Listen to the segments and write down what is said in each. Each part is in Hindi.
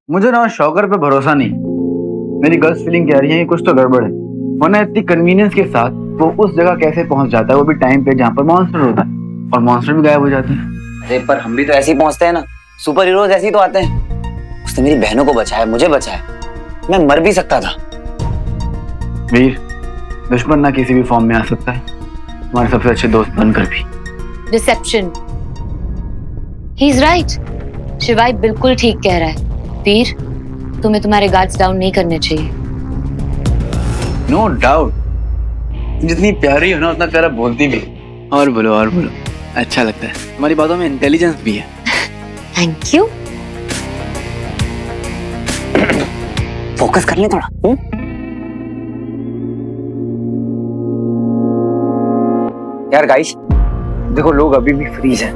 मुझे ना शौकर पे भरोसा नहीं। मेरी गर्ल्स फीलिंग कह रही है कि कुछ तो गड़बड़ है, वरना इतनी कन्वीनियंस के साथ वो उस जगह कैसे पहुंच जाता है, वो भी टाइम पे जहाँ पर मॉन्स्टर होता है, और मॉन्स्टर भी गायब हो जाते हैं। अरे पर हम भी तो ऐसे ही पहुंचते हैं ना, सुपर हीरोज ऐसे ही तो आते हैं। उसने मेरी बहनों को बचाया, मुझे बचाया, मैं मर भी सकता था। वीर, दुश्मन ना किसी भी फॉर्म में आ सकता है, हमारे सबसे अच्छे दोस्त बनकर भी। डिसेप्शन। He is right. शिवाय बिल्कुल ठीक कह रहा है। वीर, तुम्हें तुम्हारे गार्ड्स डाउन नहीं करने चाहिए। नो डाउट, जितनी प्यारी हो ना उतना प्यारा बोलती भी। और बोलो और बोलो, अच्छा लगता है। हमारी बातों में इंटेलिजेंस भी है। Thank you. फोकस कर ले थोड़ा। यार गाइस, देखो लोग अभी भी फ्रीज हैं,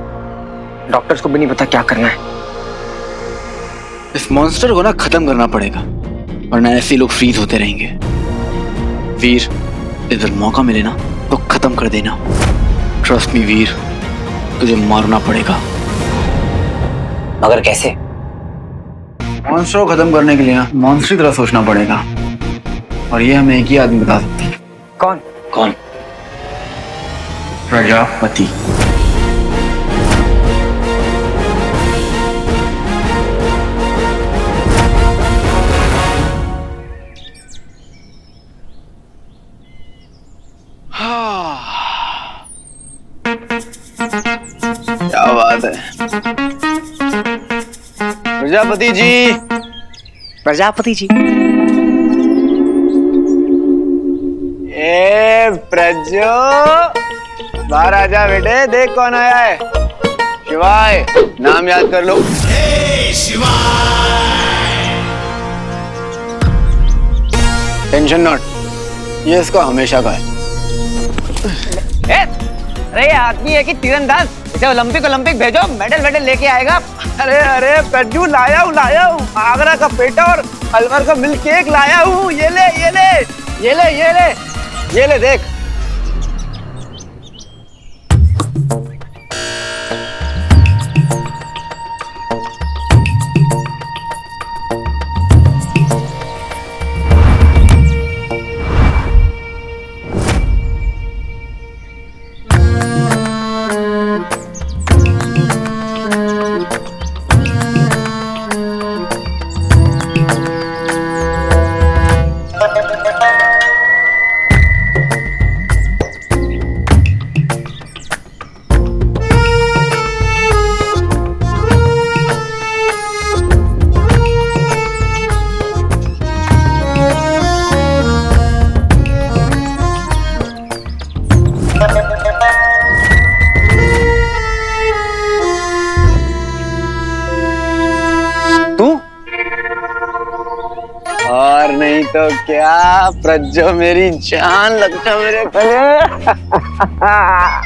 डॉक्टर्स को भी नहीं पता क्या करना है। इस मॉन्स्टर को ना खत्म करना पड़ेगा, वरना ऐसे लोग फ्रीज होते रहेंगे। वीर, इधर मौका मिले ना तो खत्म कर देना। ट्रस्ट मी वीर, तुझे मारना पड़ेगा। मगर कैसे? मॉन्स्टर को खत्म करने के लिए ना मॉन्स्टर की तरह सोचना पड़ेगा, और ये हमें एक ही आदमी बता सकता है। कौन? कौन? प्रजापति। क्या बात है प्रजापति जी। प्रजापति जी। ए प्रजो, बाहर आजा बेटे, देख कौन आया है। शिवाय, नाम याद कर लो। टेंशन नॉट, ये इसका हमेशा का है। अरे ये आदमी है कि तीरंदाज, इसे ओलंपिक भेजो, मेडल लेके आएगा। अरे अरे प्रज्जू, लाया हूँ आगरा का पेठा और अलवर का मिल्क केक लाया हूँ। ये ले देख। और नहीं तो क्या प्रज्जो, मेरी जान लगता मेरे गले।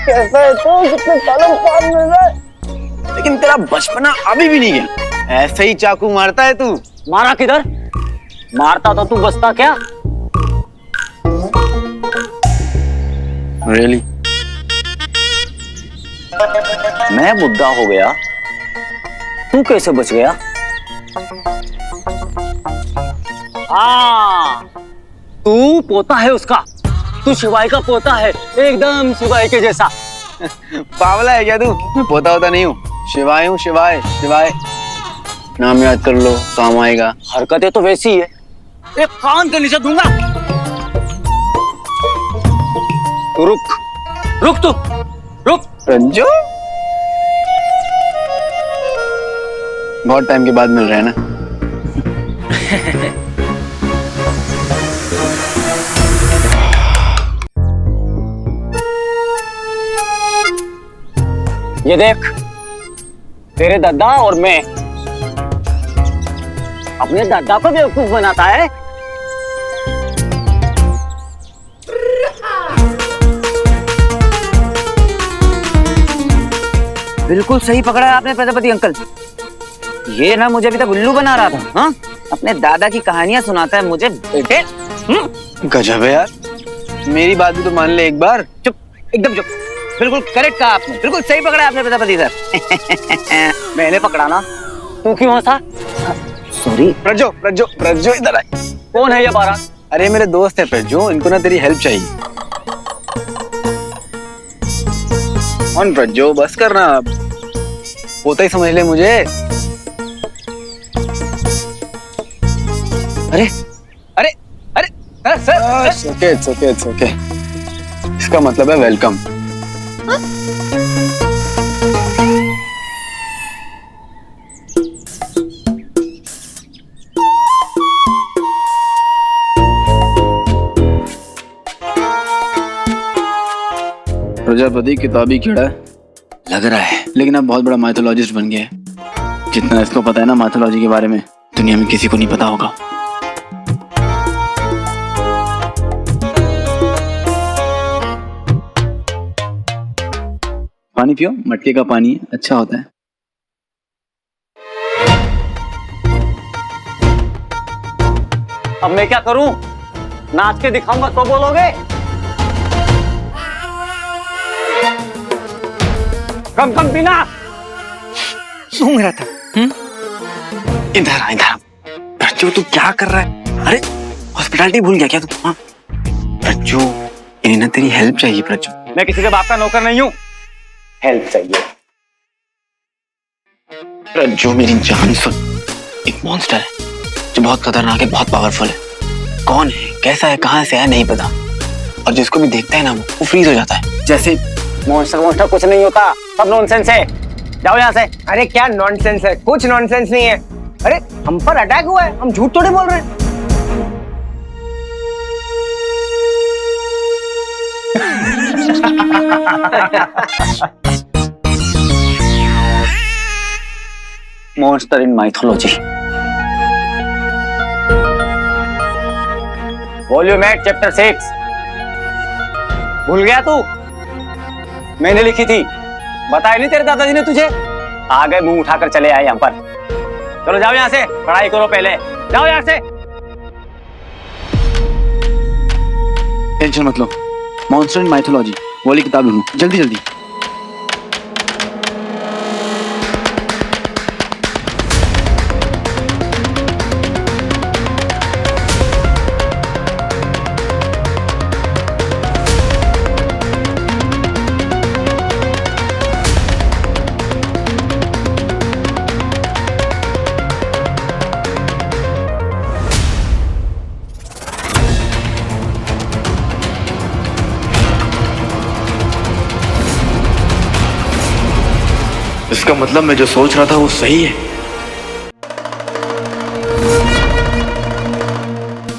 कैसा है तू? कितने सालों बाद मिल रहा है, लेकिन तेरा बचपना अभी भी नहीं गया। ऐसे ही चाकू मारता है तू। मारा किधर? मारता तो तू बचता क्या? रियली? मैं बुड्ढा हो गया, तू कैसे बच गया? तू पोता है उसका, तू शिवाय का पोता है, एकदम शिवाय के जैसा। पावला है क्या तू? मैं पोता होता नहीं हूँ, शिवाय हूँ। शिवाय नाम याद कर लो, काम आएगा। हरकतें तो वैसी ही है, एक कान के नीचे दूंगा। रुक तू, रुक। प्रज्जो, बहुत टाइम के बाद मिल रहे हैं ना। ये देख, तेरे दादा और मैं अपने दादा को बेवकूफ बनाता है। बिल्कुल सही पकड़ा है आपने प्रजापति अंकल। ये ना मुझे अभी तक उल्लू बना रहा था। हाँ, अपने दादा की कहानियां सुनाता है मुझे बेटे। गजब है यार, मेरी बात भी तो मान ले एक बार। चुप, एकदम चुप। बिल्कुल करेक्ट कहा आपने, बिल्कुल सही पकड़ा आपने प्रजापति सर। मैंने पकड़ा ना, तू क्यों हंसा? सॉरी। प्रज्जो प्रज्जो प्रज्जो इधर आए। कौन है ये बारात? अरे मेरे दोस्त है प्रज्जो, इनको ना तेरी हेल्प चाहिए। कौन प्रज्जो, बस करना अब, होता ही समझ ले मुझे। अरे अरे अरे sir okay it's okay it's okay. इसका मतलब है वेलकम। प्रजापति किताबी कीड़ा है लग रहा है, लेकिन अब बहुत बड़ा माइथोलॉजिस्ट बन गया है। जितना इसको पता है ना माइथोलॉजी के बारे में, दुनिया में किसी को नहीं पता होगा। पानी पियो, मटके का पानी अच्छा होता है। अब मैं क्या करूं? नाच के दिखाऊंगा तो बोलोगे? कम कम पीना। सूंघ रहा था। इधर आ इधर आ। प्रज्जू तू क्या कर रहा है? अरे हॉस्पिटैलिटी भूल गया क्या तू? हाँ प्रज्जू, इन्हें ना तेरी हेल्प चाहिए प्रज्जू। मैं किसी के बाप का नौकर नहीं हूं। हेल्प चाहिए। प्रज्जू मेरी जान सुन, एक मॉन्स्टर है जो बहुत खतरनाक है, बहुत पावरफुल है। कौन है, कैसा है, कहां से है नहीं पता, और जिसको भी देखता है ना वो फ्रीज हो जाता है। जैसे मॉन्स्टर कुछ नहीं होता, सब नॉनसेंस है। जाओ यहाँ से। अरे क्या नॉनसेंस है? कुछ नॉनसेंस नहीं है। अरे हम पर अटैक हुआ है, हम झूठ थोड़ी बोल रहे हैं। मॉन्स्टर इन माइथोलॉजी। Volume 8 chapter 6। भूल गया तू? मैंने लिखी थी, बताया नहीं तेरे दादाजी ने तुझे? आ गए मुंह उठाकर चले आए यहाँ पर। चलो जाओ यहाँ से, पढ़ाई करो पहले। जाओ यहाँ से। टेंशन मत लो, मॉन्स्टर इन माइथोलॉजी वो वाली किताब ढूंढो जल्दी जल्दी। इसका मतलब मैं जो सोच रहा था वो सही है।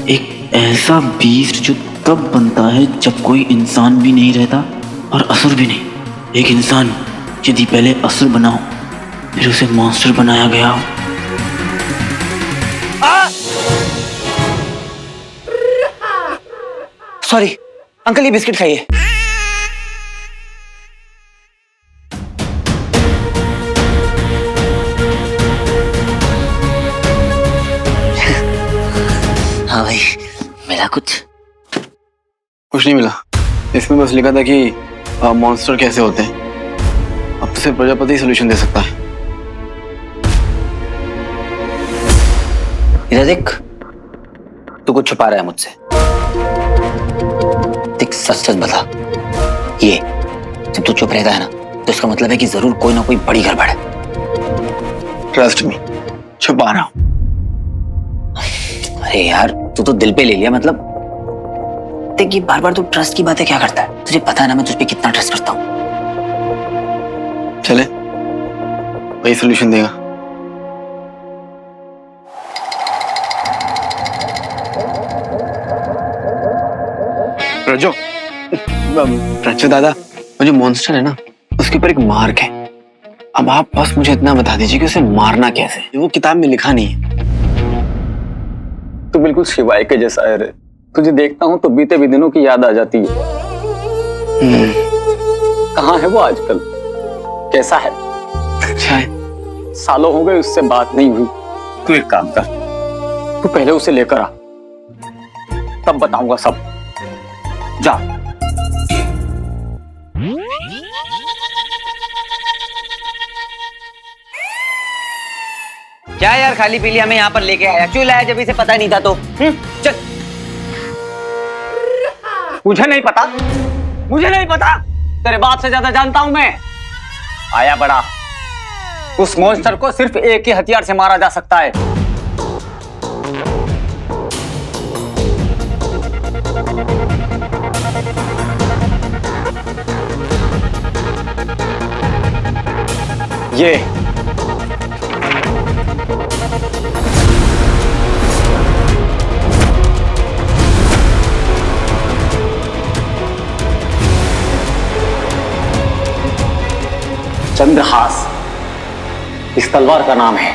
एक ऐसा बीस्ट जो तब बनता है जब कोई इंसान भी नहीं रहता और असुर भी नहीं। एक इंसान यदि पहले असुर बना हो फिर उसे मॉन्स्टर बनाया गया हो। सॉरी अंकल, ये बिस्किट खाइए। हाँ भाई, मिला कुछ नहीं मिला। इसमें बस लिखा था कि मॉन्स्टर कैसे होते हैं। अब तो सिर्फ प्रजापति सोल्यूशन दे सकता है। इधर देख, तू कुछ छुपा रहा है मुझसे। देख सच सच बता, ये जब तू चुप रहता है ना तो इसका मतलब है कि जरूर कोई ना कोई बड़ी गड़बड़ है। ट्रस्ट मी, छुपा रहा हूं। अरे यार, तू तो दिल पे ले लिया। मतलब देख, ये बार बार तू ट्रस्ट की बातें क्या करता है? तुझे पता है ना मैं तुझ पे कितना ट्रस्ट करता हूँ। चले, वही सोल्यूशन देगा। प्रज्जो दादा, वो जो मॉन्स्टर है ना उसके ऊपर एक मार्क है। अब आप बस मुझे इतना बता दीजिए कि उसे मारना कैसे है। वो किताब में लिखा नहीं है। तू बिल्कुल शिवाय के जैसा है रे। तुझे देखता हूँ तो बीते भी दिनों की याद आ जाती है। कहाँ है वो आजकल? कैसा है? अच्छा है। सालों हो गए उससे बात नहीं हुई। तू एक काम कर, तू पहले उसे लेकर आ, तब बताऊंगा सब। जा। क्या यार खाली पीली हमें यहाँ पर लेके आया, क्यों लाया जब इसे पता नहीं था तो? चल। मुझे नहीं पता, मुझे नहीं पता, तेरे बाप से ज्यादा जानता हूं मैं। आया बड़ा, उस मॉन्स्टर को सिर्फ एक ही हथियार से मारा जा सकता है। ये चंद्रहास इस तलवार का नाम है।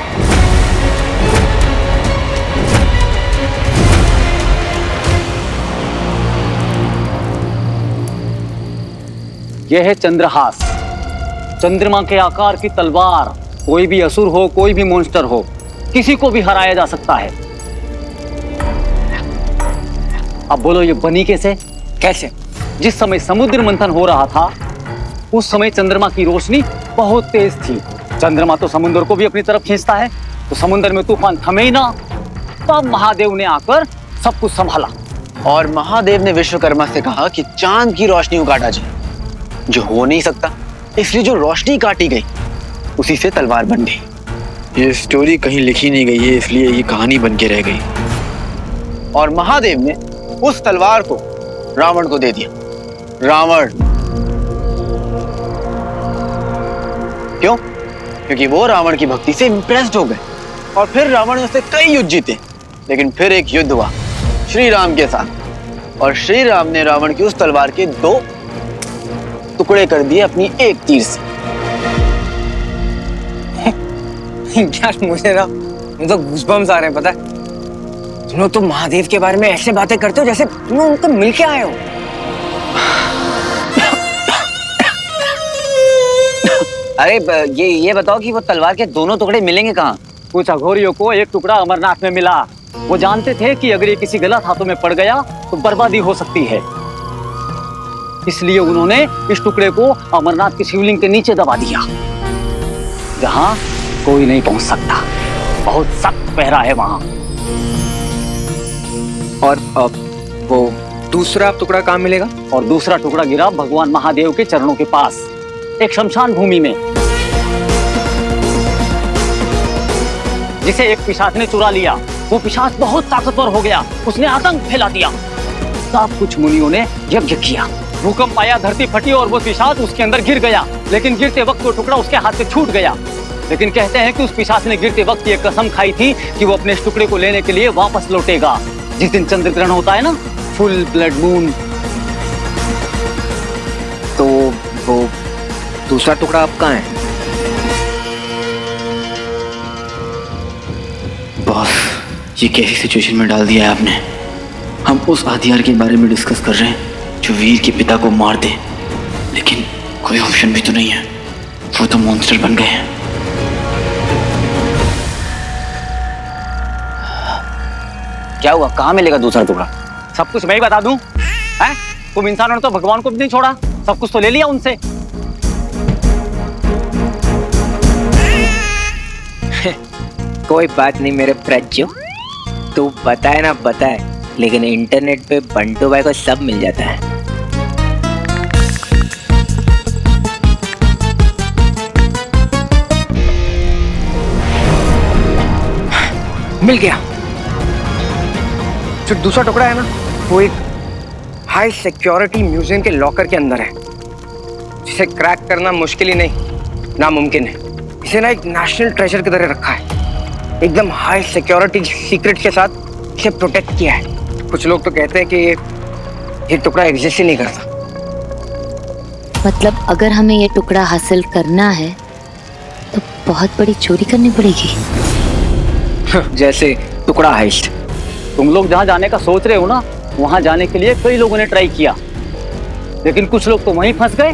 यह है चंद्रहास, चंद्रमा के आकार की तलवार। कोई भी असुर हो, कोई भी मॉन्स्टर हो, किसी को भी हराया जा सकता है। अब बोलो ये बनी कैसे? कैसे? जिस समय समुद्र मंथन हो रहा था उस समय चंद्रमा की रोशनी बहुत तेज थी। चंद्रमा तो समुद्र को भी अपनी तरफ खींचता है, तो समुद्र में तूफान थमे ही ना। तब महादेव ने आकर सब कुछ संभाला। और महादेव ने विश्वकर्मा से कहा कि चांद की रोशनी काटा जाए, जो हो नहीं सकता। इसलिए जो रोशनी काटी गई उसी से तलवार बन गई। ये स्टोरी कहीं लिखी नहीं गई है, इसलिए ये कहानी बन के रह गई। और महादेव ने उस तलवार को रावण को दे दिया। रावण क्यों? क्योंकि वो रावण की भक्ति से इंप्रेस्ड हो गए और फिर रावण ने उससे कई युद्ध जीते। लेकिन फिर एक युद्ध हुआ श्री राम के साथ, और श्री राम ने रावण की उस तलवार के 2 टुकड़े कर दिए अपनी एक तीर से। यार मुझे तो गूज़बम्स आ रहे हैं, पता है? तुम लोग तो महादेव के बारे में ऐसे बातें करते हो जैसे तुम उनको मिल के आए हो। अरे ये बताओ कि वो तलवार के दोनों टुकड़े मिलेंगे कहाँ? कुछ अघोरियों को एक टुकड़ा अमरनाथ में मिला। वो जानते थे कि अगर ये किसी गलत हाथों में पड़ गया तो बर्बादी हो सकती है, इसलिए उन्होंने इस टुकड़े को अमरनाथ की शिवलिंग के नीचे दबा दिया, जहां कोई नहीं पहुंच सकता। बहुत सख्त पहरा है वहां। और वो दूसरा टुकड़ा कहाँ मिलेगा? और दूसरा टुकड़ा गिरा भगवान महादेव के चरणों के पास, एक शमशान भूमि में, जिसे एक पिशाच ने चुरा लिया। वो पिशाच बहुत ताकतवर हो गया, उसने आतंक फैला दिया। तब कुछ मुनियों ने यज्ञ किया, भूकंप आया, धरती फटी और वो पिशाच उसके अंदर गिर गया। लेकिन गिरते वक्त वो टुकड़ा उसके हाथ से छूट गया। लेकिन कहते हैं कि उस पिशाच ने गिरते वक्त ये कसम खाई थी कि वो अपने इस टुकड़े को लेने के लिए वापस लौटेगा जिस दिन चंद्र ग्रहण होता है ना, फुल ब्लड मून। तो वो दूसरा टुकड़ा अब कहाँ है? बॉस, ये कैसी सिचुएशन में डाल दिया है आपने। हम उस हथियार के बारे में डिस्कस कर रहे हैं जो वीर के पिता को मार दे, लेकिन कोई ऑप्शन भी तो नहीं है। वो तो मॉन्स्टर बन गए हैं। क्या हुआ? कहाँ मिलेगा दूसरा टुकड़ा? सब कुछ मैं ही बता दूं? हैं? तुम इंसानों ने तो भगवान को भी नहीं छोड़ा, सब कुछ तो ले लिया उनसे। कोई बात नहीं मेरे प्रज्जू, तू बताए ना बताए, लेकिन इंटरनेट पे बंटू भाई को सब मिल जाता है। मिल गया। जो दूसरा टुकड़ा है ना, वो एक हाई सिक्योरिटी म्यूजियम के लॉकर के अंदर है, जिसे क्रैक करना मुश्किल ही नहीं, नामुमकिन है। इसे ना एक नेशनल ट्रेजर की तरह रखा है, एकदम हाई सिक्योरिटी सीक्रेट के साथ इसे प्रोटेक्ट किया है। कुछ लोग तो कहते हैं कि ये टुकड़ा एग्जिस्ट ही नहीं करता। मतलब अगर हमें ये टुकड़ा हासिल करना है तो बहुत बड़ी चोरी करनी पड़ेगी। जैसे टुकड़ा हाइस्ट। तुम लोग जहाँ जाने का सोच रहे हो ना, वहाँ जाने के लिए कई लोगों ने ट्राई किया, लेकिन कुछ लोग तो वहीं फंस गए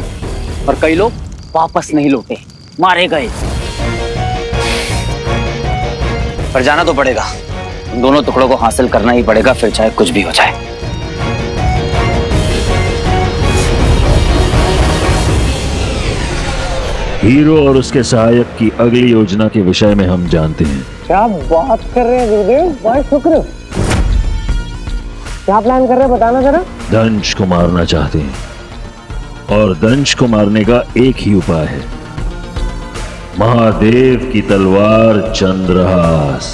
और कई लोग वापस नहीं लौटे, मारे गए। पर जाना तो पड़ेगा, उन दोनों टुकड़ों को हासिल करना ही पड़ेगा, फिर चाहे कुछ भी हो जाए। हीरो और उसके सहायक की अगली योजना के विषय में हम जानते हैं। क्या बात कर रहे हैं गुरुदेव? भाई शुक्र। क्या प्लान कर रहे हैं बताना जरा। दंश को मारना चाहते हैं और दंश को मारने का एक ही उपाय है, महादेव की तलवार चंद्रहास,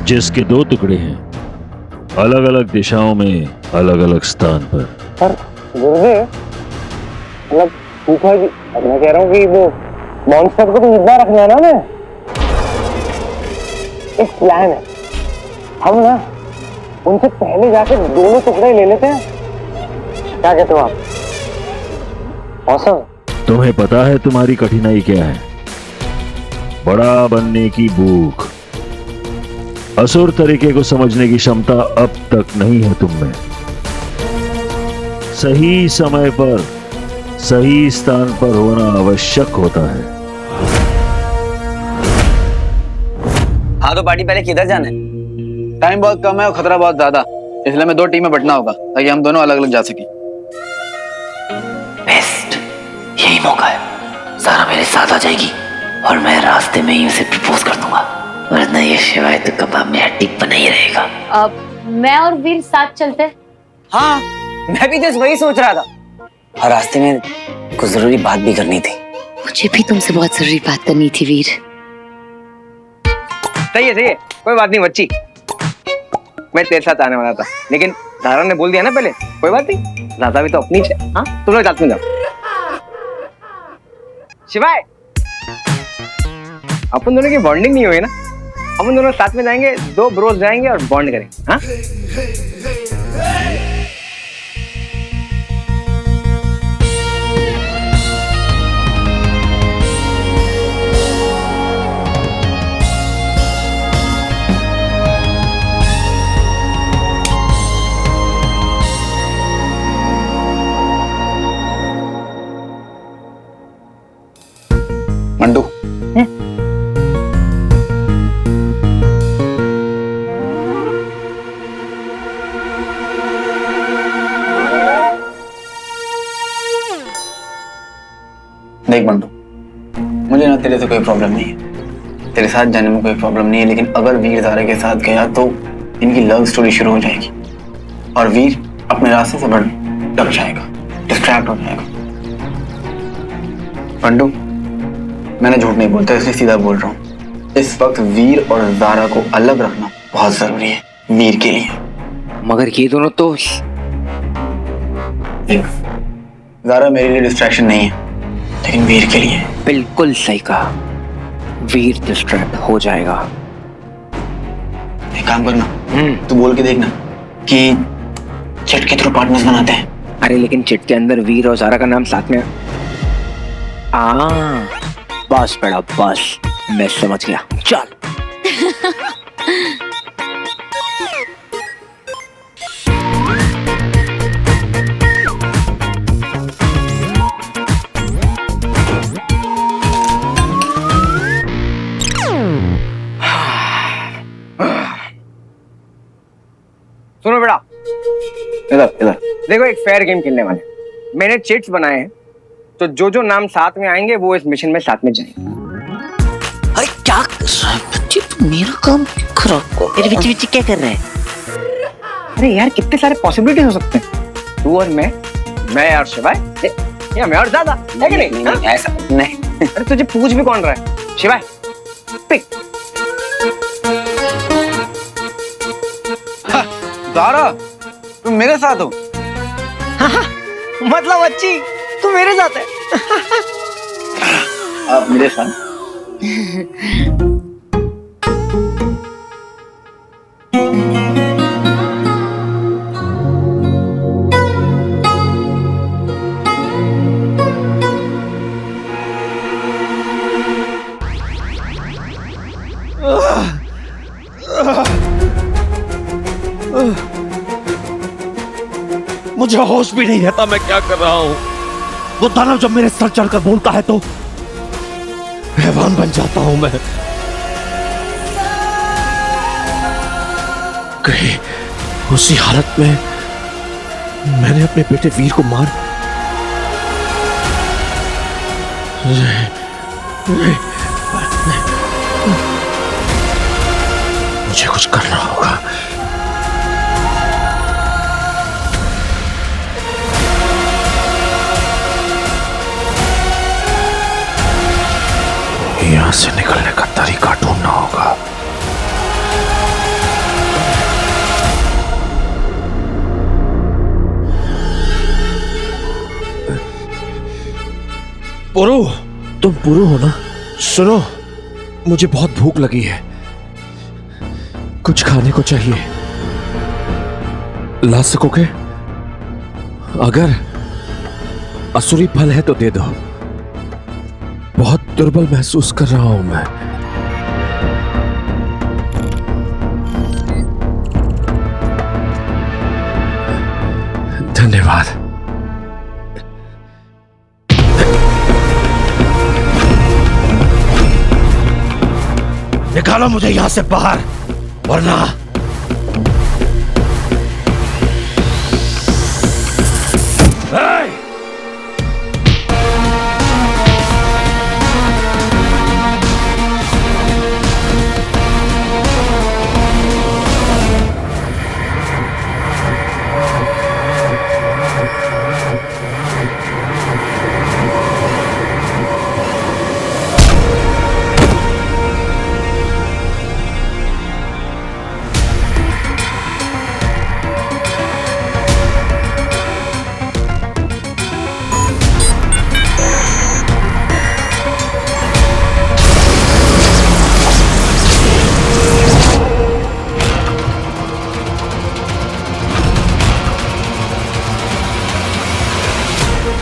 जिसके 2 टुकड़े हैं अलग अलग दिशाओं में अलग अलग स्थान पर। पर गुरुदेव मतलब फूफा जी, अब मैं कह रहा हूँ कि वो मॉन्स्टर को तो जिंदा रखना है ना। मैं एक प्लान है, हम ना उनसे पहले जाके दोनों टुकड़े ले लेते हैं। क्या कहते हो आप? औसम। तुम्हें पता है तुम्हारी कठिनाई क्या है? बड़ा बनने की भूख। असुर तरीके को समझने की क्षमता अब तक नहीं है तुम में। सही समय पर सही स्थान पर होना आवश्यक होता है। हाँ तो पार्टी पहले किधर जाना है? टाइम बहुत कम है और खतरा बहुत ज्यादा, इसलिए हमें 2 टीम में बंटना होगा ताकि हम दोनों अलग अलग जा सकें। बेस्ट, यही मौका है। सारा मेरे साथ आ जाएगी और मैं रास्ते में ही उसे प्रपोज कर दूंगा, वरना ये शिवाय तो कबाब में हड्डी बना ही रहेगा। अब मैं और वीर साथ चलते हैं। हाँ मैं भी जस्ट वही सोच रहा था, और रास्ते में कुछ जरूरी बात भी करनी थी। मुझे भी तुमसे बहुत जरूरी बात करनी थी वीर। सही है, कोई बात नहीं बच्ची, मैं तेरे साथ आने वाला था, लेकिन धारा ने बोल दिया ना पहले, कोई बात नहीं, राधा भी तो अपनी है। हाँ तुम लोग साथ में जाओ। शिवाय, अपन दोनों की बॉन्डिंग नहीं हुई ना, अपन दोनों साथ में जाएंगे, 2 ब्रोस जाएंगे और बॉन्ड करेंगे। हाँ मंडू, देख मंडू, मुझे ना तेरे से कोई प्रॉब्लम नहीं है, तेरे साथ जाने में कोई प्रॉब्लम नहीं है, लेकिन अगर वीर ज़ारा के साथ गया तो इनकी लव स्टोरी शुरू हो जाएगी और वीर अपने रास्ते से डर जाएगा, डिस्ट्रैक्ट हो जाएगा। मंडू, मैंने झूठ नहीं बोलता, इसलिए सीधा बोल रहा हूँ। इस वक्त वीर और ज़ारा को अलग रखना बहुत जरूरी है वीर के लिए। मगर ये दोनों तो देख, ज़ारा मेरे लिए डिस्ट्रैक्शन नहीं है, लेकिन वीर के लिए। बिल्कुल सही कहा, वीर डिस्ट्रैक्ट हो जाएगा। एक काम करना, तू बोल के देखना कि चिट के थ्रू पार्टनर्स बनाते हैं। अरे लेकिन चिट के अंदर वीर और ज़ारा का नाम साथ में। बस बेटा बस, मैं समझ गया, चल। सुनो बेटा, इधर इधर। देखो एक फेयर गेम खेलने वाले, मैंने चिट्स बनाए हैं, तो जो नाम साथ में आएंगे वो इस मिशन में साथ में जाएंगे। अरे क्या कर रहा है बच्चे, तू मेरा काम खराब कर, मेरे बीच क्या कर रहा है? अरे यार कितने सारे पॉसिबिलिटीज हो सकते हैं, तू और मैं और शिवाय, या मैं और ज़ारा, है कि नहीं? हाँ? ऐसा नहीं। अरे तुझे पूछ भी कौन रहा है? शिवाय पिक। ज़ारा, तुम मेरे साथ हो? मतलब अच्छी तू मेरे साथ है। आप मेरे साथ। मुझे होश भी नहीं रहता मैं क्या कर रहा हूं। वो दानव जब मेरे सर चढ़कर बोलता है तो हैवान बन जाता हूं मैं। कहीं उसी हालत में मैंने अपने बेटे वीर को मार मुझे कुछ करना होगा। यहां से निकलने का तरीका ढूंढना होगा। पुरु, तुम पुरु हो ना? सुनो, मुझे बहुत भूख लगी है, कुछ खाने को चाहिए। ला सकोगे? अगर असुरी फल है तो दे दो। बहुत दुर्बल महसूस कर रहा हूं मैं। धन्यवाद। निकालो मुझे यहां से बाहर, वरना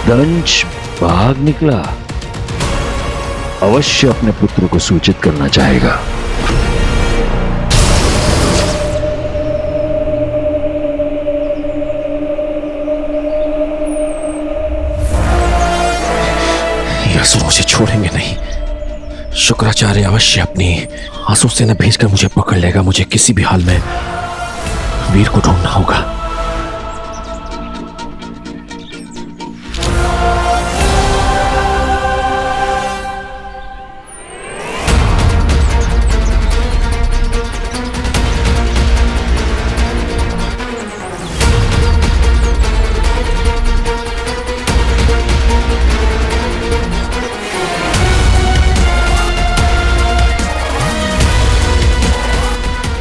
दंश भाग निकला। अवश्य अपने पुत्र को सूचित करना चाहेगा। ये असुर मुझे छोड़ेंगे नहीं। शुक्राचार्य अवश्य अपनी आंसू सेना भेजकर मुझे पकड़ लेगा। मुझे किसी भी हाल में वीर को ढूंढना होगा।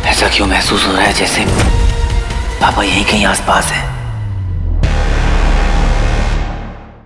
ऐसा क्यों महसूस हो रहा है जैसे पापा यहीं कहीं आसपास है?